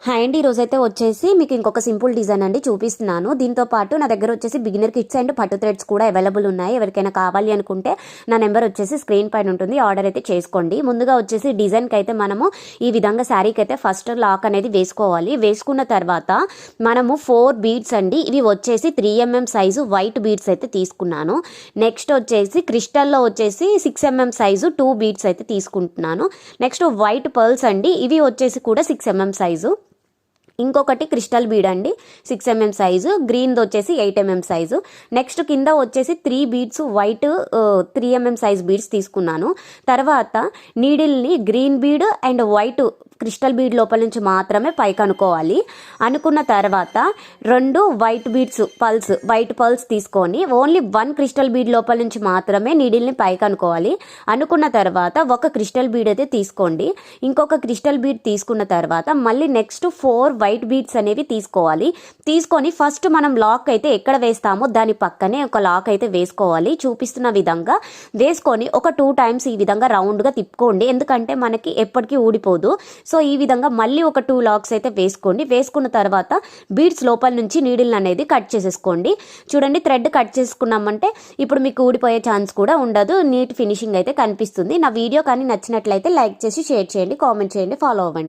Hi అండి, ఈరోజైతే వచ్చేసి మీకు ఇంకొక సింపుల్ డిజైన్ అండి చూపిస్తున్నాను. దీంతో పాటు నా దగ్గర వచ్చేసి బిగినర్ కిట్స్ అండ్ పట్టు థ్రెడ్స్ కూడా అవైలబుల్ ఉన్నాయి. ఎవరికైనా కావాలి అనుకుంటే నా నెంబర్ వచ్చేసి స్క్రీన్ పైన ఉంటుంది, ఆర్డర్ అయితే చేసుకోండి. ముందుగా వచ్చేసి డిజైన్కి అయితే మనము ఈ విధంగా శారీకి అయితే ఫస్ట్ లాక్ అనేది వేసుకోవాలి. వేసుకున్న తర్వాత మనము 4 బీడ్స్ అండి, ఇవి వచ్చేసి 3mm సైజు వైట్ బీడ్స్ అయితే తీసుకున్నాను. నెక్స్ట్ వచ్చేసి క్రిస్టల్లో వచ్చేసి 6mm సైజు 2 బీడ్స్ అయితే తీసుకుంటున్నాను. నెక్స్ట్ వైట్ పర్ల్స్ అండి, ఇవి వచ్చేసి కూడా 6mm సైజు. ఇంకొకటి క్రిస్టల్ బీడ్ అండి, 6mm సైజు. గ్రీన్ది వచ్చేసి 8mm సైజు. నెక్స్ట్ కింద వచ్చేసి 3 beads white 3mm size beads తీసుకున్నాను. తర్వాత నీడిల్ని green bead and white crystal bead లోపల నుంచి మాత్రమే పైకి అనుకోవాలి. అనుకున్న తర్వాత 2 వైట్ బీడ్స్ వైట్ పల్స్ తీసుకొని ఓన్లీ 1 క్రిస్టల్ బీడ్ లోపల నుంచి మాత్రమే నీడిల్ని పైకి అనుకోవాలి. అనుకున్న తర్వాత ఒక క్రిస్టల్ బీడ్ అయితే తీసుకోండి. ఇంకొక క్రిస్టల్ బీడ్ తీసుకున్న తర్వాత మళ్ళీ నెక్స్ట్ 4 వైట్ బీడ్స్ అనేవి తీసుకోవాలి. తీసుకొని ఫస్ట్ మనం లాక్ అయితే ఎక్కడ వేస్తామో దాని పక్కనే ఒక లాక్ అయితే వేసుకోవాలి. చూపిస్తున్న విధంగా వేసుకొని ఒక 2 టైమ్స్ ఈ విధంగా రౌండ్గా తిప్పుకోండి, ఎందుకంటే మనకి ఎప్పటికీ ఊడిపోదు. సో ఈ విధంగా మళ్ళీ ఒక 2 లాక్స్ అయితే వేసుకోండి. వేసుకున్న తర్వాత బీడ్స్ లోపల నుంచి నీడిల్ అనేది కట్ చేసేసుకోండి. చూడండి, థ్రెడ్ కట్ చేసుకున్నామంటే ఇప్పుడు మీకు ఊడిపోయే ఛాన్స్ కూడా ఉండదు. నీట్ ఫినిషింగ్ అయితే కనిపిస్తుంది. నా వీడియో కానీ నచ్చినట్లయితే లైక్ చేసి షేర్ చేయండి, కామెంట్ చేయండి, ఫాలో అవ్వండి.